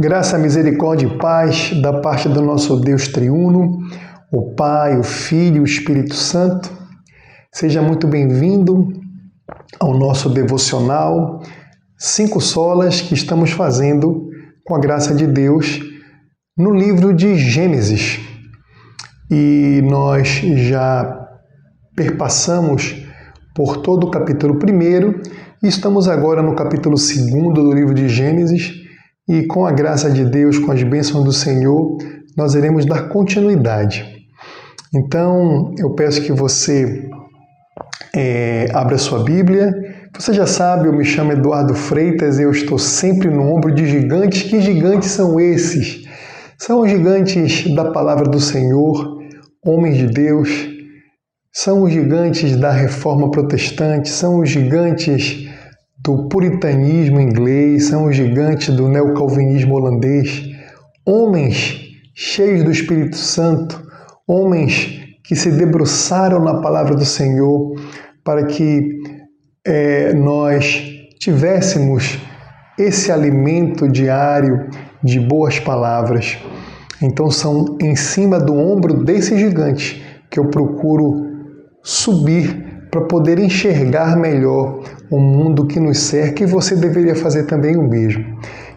Graça, misericórdia e paz da parte do nosso Deus triuno, o Pai, o Filho e o Espírito Santo. Seja muito bem-vindo ao nosso devocional 5 solas que estamos fazendo com a graça de Deus no livro de Gênesis. E nós já perpassamos por todo o capítulo 1 e estamos agora no capítulo 2 do livro de Gênesis. E com a graça de Deus, com as bênçãos do Senhor, nós iremos dar continuidade. Então, eu peço que você abra sua Bíblia. Você já sabe, eu me chamo Eduardo Freitas e eu estou sempre no ombro de gigantes. Que gigantes são esses? São os gigantes da palavra do Senhor, homens de Deus. São os gigantes da Reforma Protestante, são os gigantes do puritanismo inglês, são os gigantes do neocalvinismo holandês, homens cheios do Espírito Santo, homens que se debruçaram na palavra do Senhor para que nós tivéssemos esse alimento diário de boas palavras. Então são em cima do ombro desses gigantes que eu procuro subir para poder enxergar melhor o mundo que nos cerca, e você deveria fazer também o mesmo.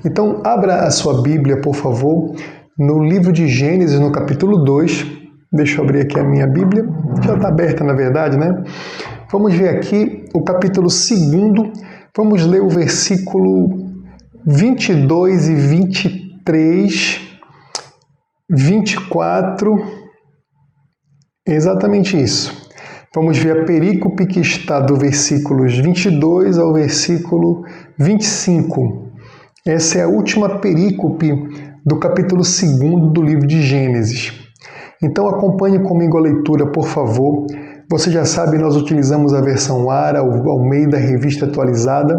Então, abra a sua Bíblia, por favor, no livro de Gênesis, no capítulo 2. Deixa eu abrir aqui a minha Bíblia. Já está aberta, na verdade, né? Vamos ver aqui o capítulo 2. Vamos ler o versículo 22 e 23, 24. Exatamente isso. Vamos ver a perícope que está do versículos 22 ao versículo 25. Essa é a última perícope do capítulo 2 do livro de Gênesis. Então acompanhe comigo a leitura, por favor. Você já sabe, nós utilizamos a versão ARA, Almeida Revista Atualizada.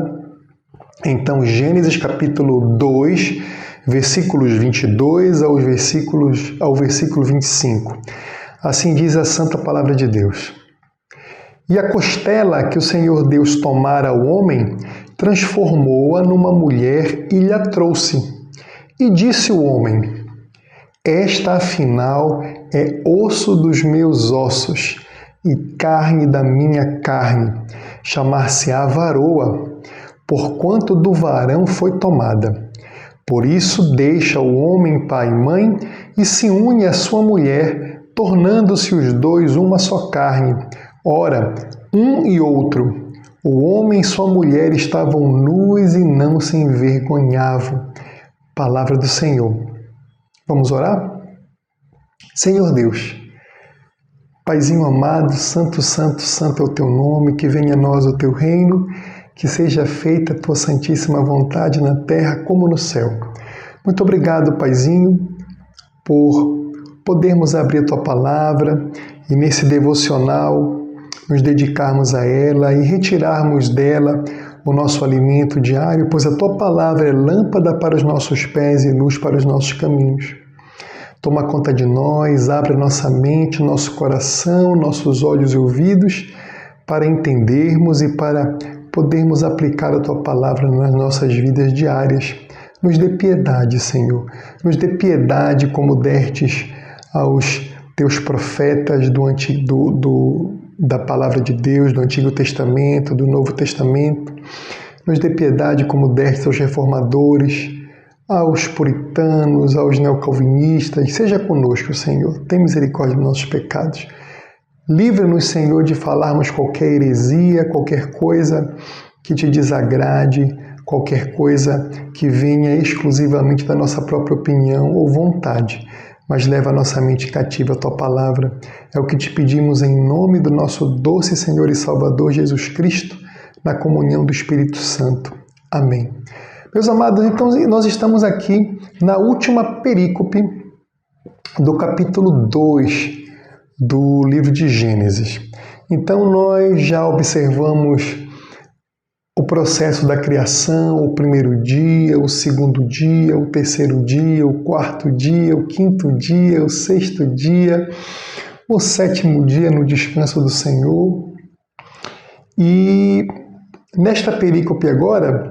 Então, Gênesis capítulo 2, versículos 22 ao versículo 25. Assim diz a santa palavra de Deus. E a costela que o Senhor Deus tomara ao homem, transformou-a numa mulher e lhe a trouxe. E disse o homem: esta, afinal, é osso dos meus ossos e carne da minha carne. Chamar-se-á varoa, porquanto do varão foi tomada. Por isso deixa o homem pai e mãe e se une à sua mulher, tornando-se os dois uma só carne. Ora, um e outro, o homem e sua mulher estavam nus e não se envergonhavam. Palavra do Senhor. Vamos orar? Senhor Deus, Paizinho amado, santo, santo, santo é o teu nome, que venha a nós o teu reino, que seja feita a tua santíssima vontade na terra como no céu. Muito obrigado, Paizinho, por podermos abrir a tua palavra e nesse devocional nos dedicarmos a ela e retirarmos dela o nosso alimento diário, pois a tua palavra é lâmpada para os nossos pés e luz para os nossos caminhos. Toma conta de nós, abre nossa mente, nosso coração, nossos olhos e ouvidos para entendermos e para podermos aplicar a tua palavra nas nossas vidas diárias. Nos dê piedade, Senhor. Nos dê piedade como destes aos teus profetas da palavra de Deus, do Antigo Testamento, do Novo Testamento. Nos dê piedade como destes aos reformadores, aos puritanos, aos neocalvinistas. Seja conosco, Senhor. Tem misericórdia dos nossos pecados. Livra-nos, Senhor, de falarmos qualquer heresia, qualquer coisa que te desagrade, qualquer coisa que venha exclusivamente da nossa própria opinião ou vontade, mas leva a nossa mente cativa à tua palavra. É o que te pedimos em nome do nosso doce Senhor e Salvador Jesus Cristo, na comunhão do Espírito Santo. Amém. Meus amados, então nós estamos aqui na última perícope do capítulo 2 do livro de Gênesis. Então nós já observamos o processo da criação, o primeiro dia, o segundo dia, o terceiro dia, o quarto dia, o quinto dia, o sexto dia, o sétimo dia no descanso do Senhor. E nesta perícope agora,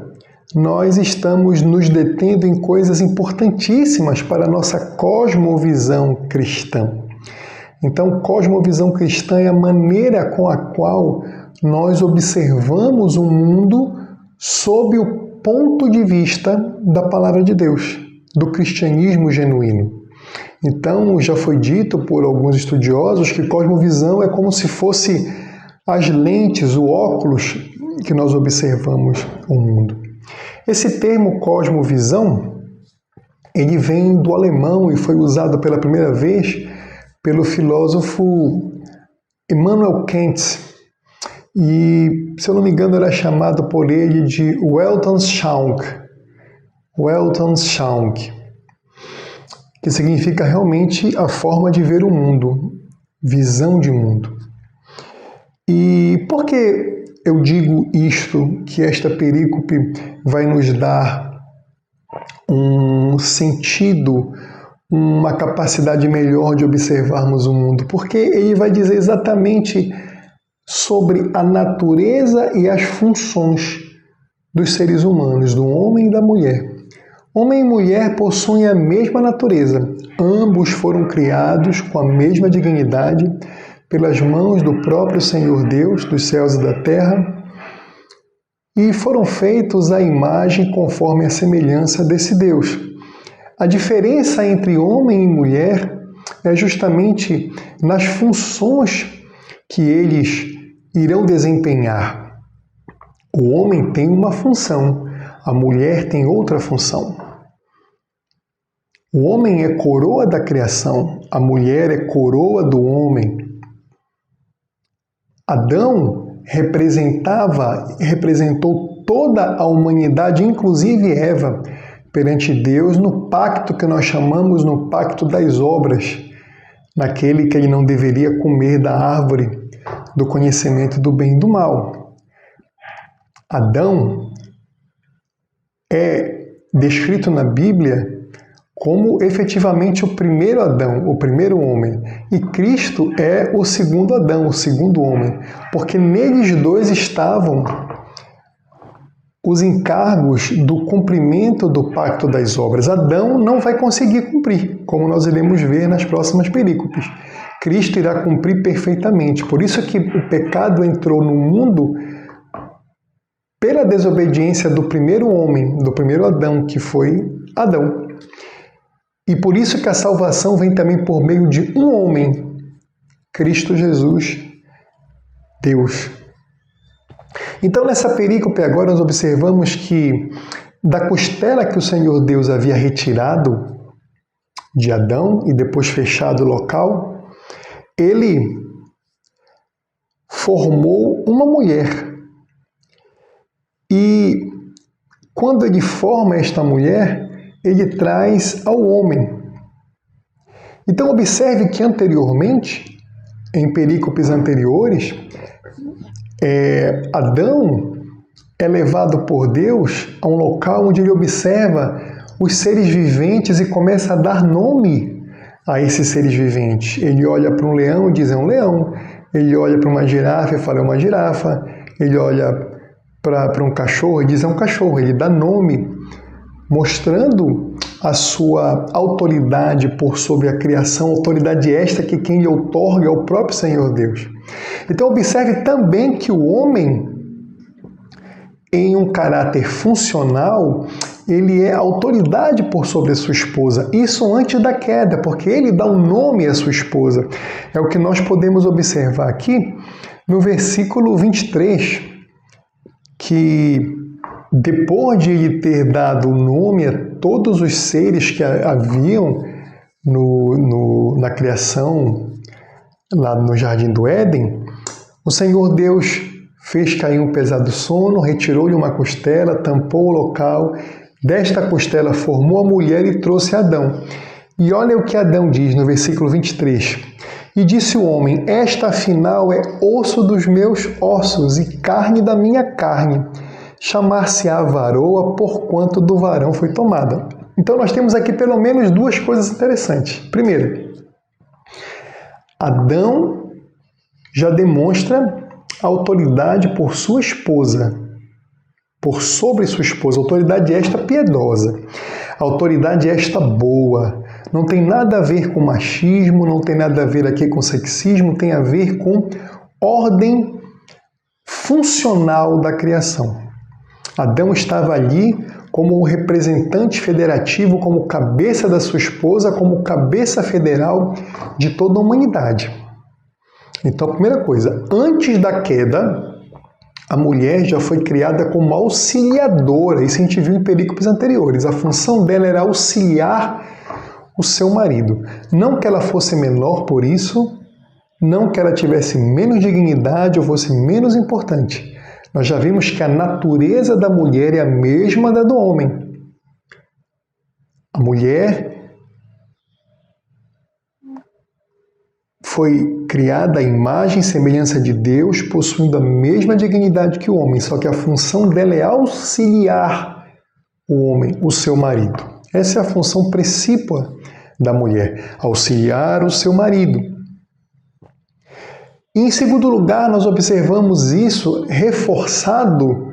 nós estamos nos detendo em coisas importantíssimas para a nossa cosmovisão cristã. Então, cosmovisão cristã é a maneira com a qual nós observamos o mundo sob o ponto de vista da palavra de Deus, do cristianismo genuíno. Então, já foi dito por alguns estudiosos que cosmovisão é como se fosse as lentes, o óculos que nós observamos o mundo. Esse termo cosmovisão, ele vem do alemão e foi usado pela primeira vez pelo filósofo Immanuel Kant. E, se eu não me engano, era chamado por ele de Weltanschauung, que significa realmente a forma de ver o mundo, visão de mundo. E por que eu digo isto, que esta perícope vai nos dar um sentido, uma capacidade melhor de observarmos o mundo? Porque ele vai dizer exatamente sobre a natureza e as funções dos seres humanos, do homem e da mulher. Homem e mulher possuem a mesma natureza. Ambos foram criados com a mesma dignidade pelas mãos do próprio Senhor Deus, dos céus e da terra, e foram feitos à imagem conforme a semelhança desse Deus. A diferença entre homem e mulher é justamente nas funções que eles irão desempenhar. O homem tem uma função, a mulher tem outra função. O homem é coroa da criação, a mulher é coroa do homem. Adão representou toda a humanidade, inclusive Eva, perante Deus no pacto que nós chamamos no pacto das obras, naquele que ele não deveria comer da árvore do conhecimento do bem e do mal. Adão é descrito na Bíblia como efetivamente o primeiro Adão, o primeiro homem. E Cristo é o segundo Adão, o segundo homem, porque neles dois estavam os encargos do cumprimento do pacto das obras. Adão não vai conseguir cumprir, como nós iremos ver nas próximas perícopes. Cristo irá cumprir perfeitamente. Por isso que o pecado entrou no mundo pela desobediência do primeiro homem, do primeiro Adão, que foi Adão. E por isso que a salvação vem também por meio de um homem, Cristo Jesus, Deus. Então, nessa perícope agora nós observamos que da costela que o Senhor Deus havia retirado de Adão e depois fechado o local, ele formou uma mulher. E quando ele forma esta mulher, ele traz ao homem. Então observe que anteriormente, em perícopes anteriores, Adão é levado por Deus a um local onde ele observa os seres viventes e começa a dar nome a esses seres viventes. Ele olha para um leão e diz é um leão, ele olha para uma girafa e fala é uma girafa, ele olha para um cachorro e diz é um cachorro, ele dá nome, mostrando a sua autoridade por sobre a criação, autoridade esta que quem lhe outorga é o próprio Senhor Deus. Então observe também que o homem, em um caráter funcional, ele é autoridade por sobre a sua esposa. Isso antes da queda, porque ele dá um nome à sua esposa. É o que nós podemos observar aqui no versículo 23, que depois de ele ter dado o nome a todos os seres que haviam na criação, lá no Jardim do Éden, o Senhor Deus fez cair um pesado sono, retirou-lhe uma costela, tampou o local, desta costela formou a mulher e trouxe Adão. E olha o que Adão diz no versículo 23. E disse o homem, esta afinal é osso dos meus ossos e carne da minha carne. Chamar-se-á varoa, porquanto do varão foi tomada. Então nós temos aqui pelo menos duas coisas interessantes. Primeiro, Adão já demonstra autoridade por sua esposa. por sobre sua esposa. Autoridade esta piedosa. Autoridade esta boa. Não tem nada a ver com machismo, não tem nada a ver aqui com sexismo, tem a ver com ordem funcional da criação. Adão estava ali como o representante federativo, como cabeça da sua esposa, como cabeça federal de toda a humanidade. Então, a primeira coisa, antes da queda, a mulher já foi criada como auxiliadora. Isso a gente viu em perícopes anteriores. A função dela era auxiliar o seu marido. Não que ela fosse menor por isso, não que ela tivesse menos dignidade ou fosse menos importante. Nós já vimos que a natureza da mulher é a mesma da do homem. A mulher foi criada à imagem e semelhança de Deus, possuindo a mesma dignidade que o homem, só que a função dela é auxiliar o homem, o seu marido. Essa é a função principal da mulher, auxiliar o seu marido. E, em segundo lugar, nós observamos isso reforçado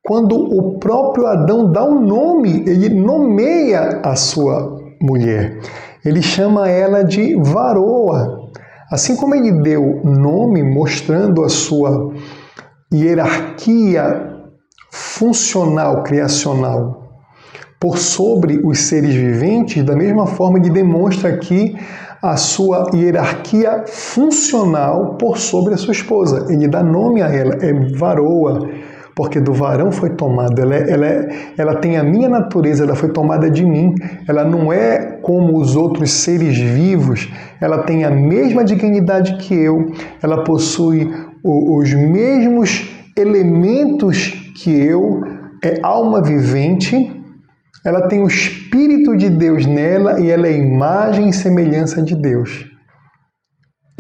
quando o próprio Adão dá um nome, ele nomeia a sua mulher. Ele chama ela de varoa. Assim como ele deu nome, mostrando a sua hierarquia funcional, criacional, por sobre os seres viventes, da mesma forma ele demonstra aqui a sua hierarquia funcional por sobre a sua esposa. Ele dá nome a ela, é varoa, porque do varão foi tomado. Ela tem a minha natureza, ela foi tomada de mim. Ela não é como os outros seres vivos, ela tem a mesma dignidade que eu, ela possui os mesmos elementos que eu, é alma vivente. Ela tem o Espírito de Deus nela e ela é imagem e semelhança de Deus.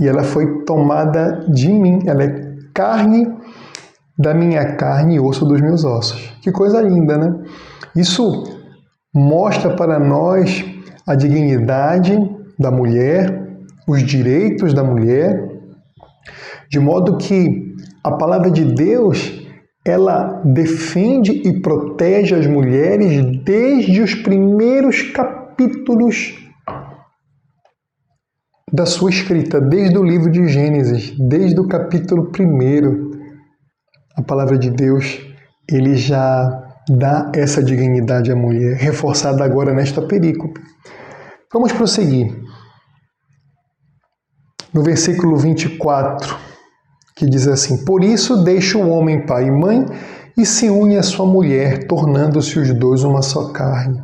E ela foi tomada de mim, ela é carne da minha carne e osso dos meus ossos. Que coisa linda, né? Isso mostra para nós a dignidade da mulher, os direitos da mulher, de modo que a palavra de Deus ela defende e protege as mulheres desde os primeiros capítulos da sua escrita, desde o livro de Gênesis, desde o capítulo 1. A palavra de Deus, ele já dá essa dignidade à mulher, reforçada agora nesta perícope. Vamos prosseguir. No versículo 24, que diz assim: Por isso deixa o homem pai e mãe e se une à sua mulher, tornando-se os dois uma só carne.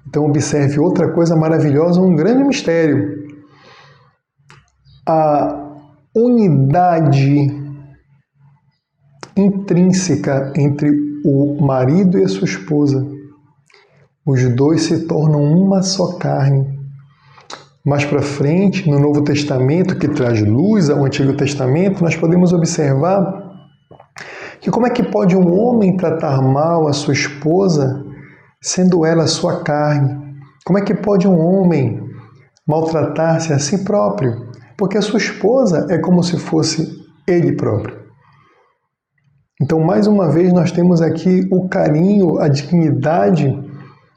Então observe outra coisa maravilhosa, um grande mistério. A unidade intrínseca entre o marido e a sua esposa. Os dois se tornam uma só carne. Mais para frente, no Novo Testamento, que traz luz ao Antigo Testamento, nós podemos observar que como é que pode um homem tratar mal a sua esposa, sendo ela a sua carne? Como é que pode um homem maltratar-se a si próprio? Porque a sua esposa é como se fosse ele próprio. Então, mais uma vez, nós temos aqui o carinho, a dignidade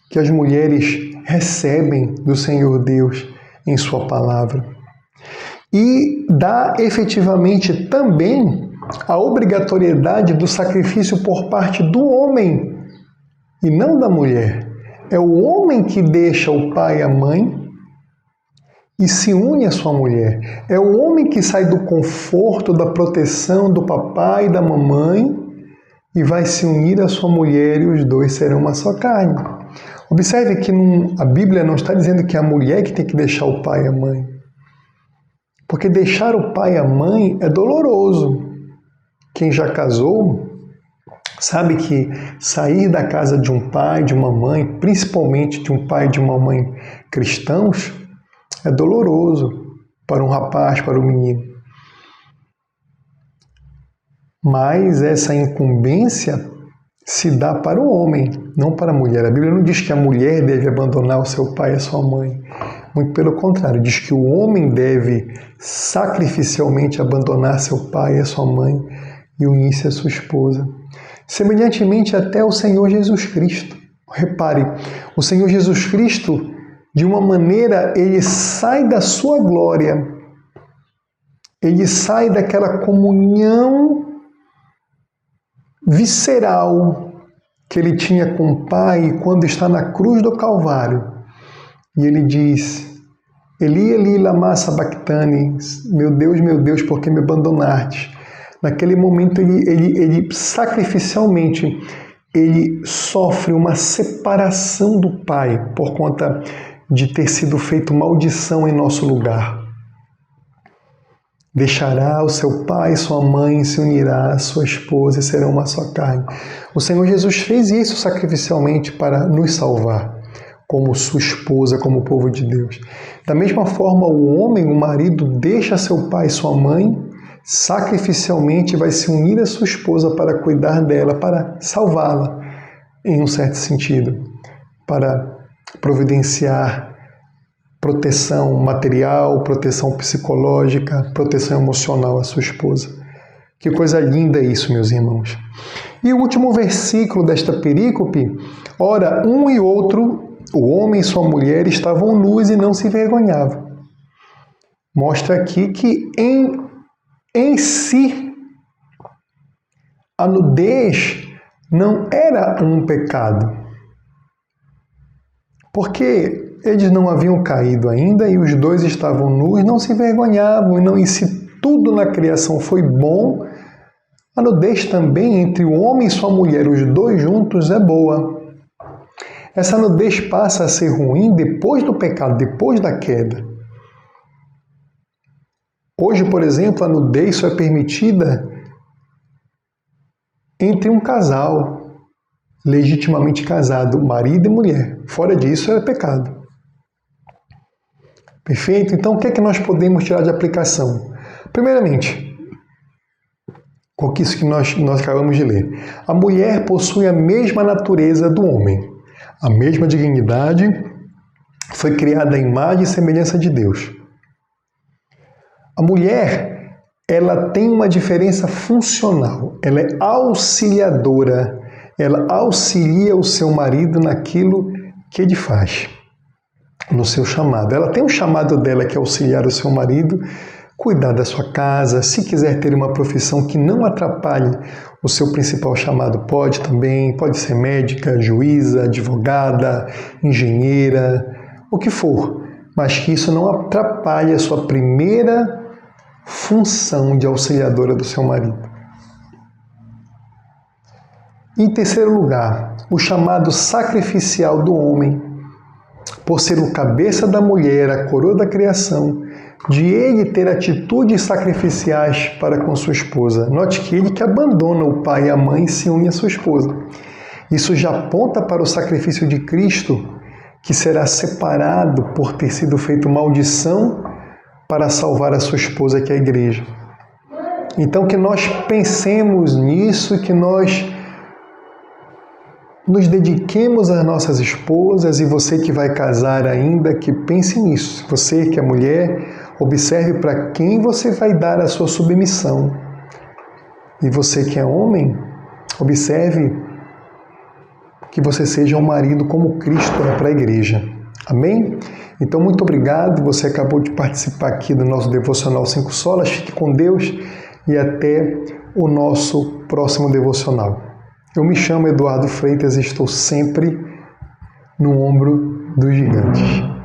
que as mulheres recebem do Senhor Deus em sua palavra. E dá efetivamente também a obrigatoriedade do sacrifício por parte do homem e não da mulher. É o homem que deixa o pai e a mãe e se une à sua mulher. É o homem que sai do conforto, da proteção do papai e da mamãe e vai se unir à sua mulher e os dois serão uma só carne. Observe que a Bíblia não está dizendo que é a mulher que tem que deixar o pai e a mãe. Porque deixar o pai e a mãe é doloroso. Quem já casou sabe que sair da casa de um pai, de uma mãe, principalmente de um pai e de uma mãe cristãos, é doloroso para um rapaz, para um menino. Mas essa incumbência se dá para o homem, não para a mulher. A Bíblia não diz que a mulher deve abandonar o seu pai e a sua mãe. Muito pelo contrário, diz que o homem deve sacrificialmente abandonar seu pai e a sua mãe e unir-se à sua esposa. Semelhantemente até o Senhor Jesus Cristo. Repare, o Senhor Jesus Cristo, de uma maneira, ele sai da sua glória, ele sai daquela comunhão visceral que ele tinha com o Pai quando está na cruz do Calvário. E ele diz: Eli, Eli, lama sabachthani, meu Deus, por que me abandonaste? Naquele momento, ele sacrificialmente, ele sofre uma separação do Pai por conta de ter sido feito maldição em nosso lugar. Deixará o seu pai e sua mãe, se unirá à sua esposa e serão uma só carne. O Senhor Jesus fez isso sacrificialmente para nos salvar, como sua esposa, como o povo de Deus. Da mesma forma, o homem, o marido, deixa seu pai e sua mãe, sacrificialmente vai se unir à sua esposa para cuidar dela, para salvá-la, em um certo sentido, para providenciar proteção material, proteção psicológica, proteção emocional à sua esposa. Que coisa linda isso, meus irmãos. E o último versículo desta perícope: ora, um e outro, o homem e sua mulher, estavam nus e não se envergonhavam. Mostra aqui que em si a nudez não era um pecado, porque eles não haviam caído ainda e os dois estavam nus, não se envergonhavam. E se tudo na criação foi bom, a nudez também entre o homem e sua mulher, os dois juntos, é boa. Essa nudez passa a ser ruim depois do pecado, depois da queda. Hoje, por exemplo, a nudez só é permitida entre um casal legitimamente casado, marido e mulher. Fora disso, é pecado. Perfeito? Então, o que é que nós podemos tirar de aplicação? Primeiramente, com isso que nós acabamos de ler. A mulher possui a mesma natureza do homem, a mesma dignidade, foi criada à imagem e semelhança de Deus. A mulher, ela tem uma diferença funcional, ela é auxiliadora, ela auxilia o seu marido naquilo que ele faz, no seu chamado. Ela tem um chamado dela que é auxiliar o seu marido, cuidar da sua casa. Se quiser ter uma profissão que não atrapalhe o seu principal chamado, pode também. Pode ser médica, juíza, advogada, engenheira, o que for. Mas que isso não atrapalhe a sua primeira função de auxiliadora do seu marido. Em terceiro lugar, o chamado sacrificial do homem, por ser o cabeça da mulher, a coroa da criação, de ele ter atitudes sacrificiais para com sua esposa. Note que ele que abandona o pai e a mãe se une à sua esposa. Isso já aponta para o sacrifício de Cristo, que será separado por ter sido feito maldição para salvar a sua esposa, que é a igreja. Então que nós pensemos nisso, que nós nos dediquemos às nossas esposas, e você que vai casar ainda, que pense nisso. Você que é mulher, observe para quem você vai dar a sua submissão. E você que é homem, observe que você seja um marido como Cristo é para a igreja. Amém? Então, muito obrigado. Você acabou de participar aqui do nosso Devocional 5 Solas. Fique com Deus e até o nosso próximo devocional. Eu me chamo Eduardo Freitas e estou sempre no ombro dos gigantes.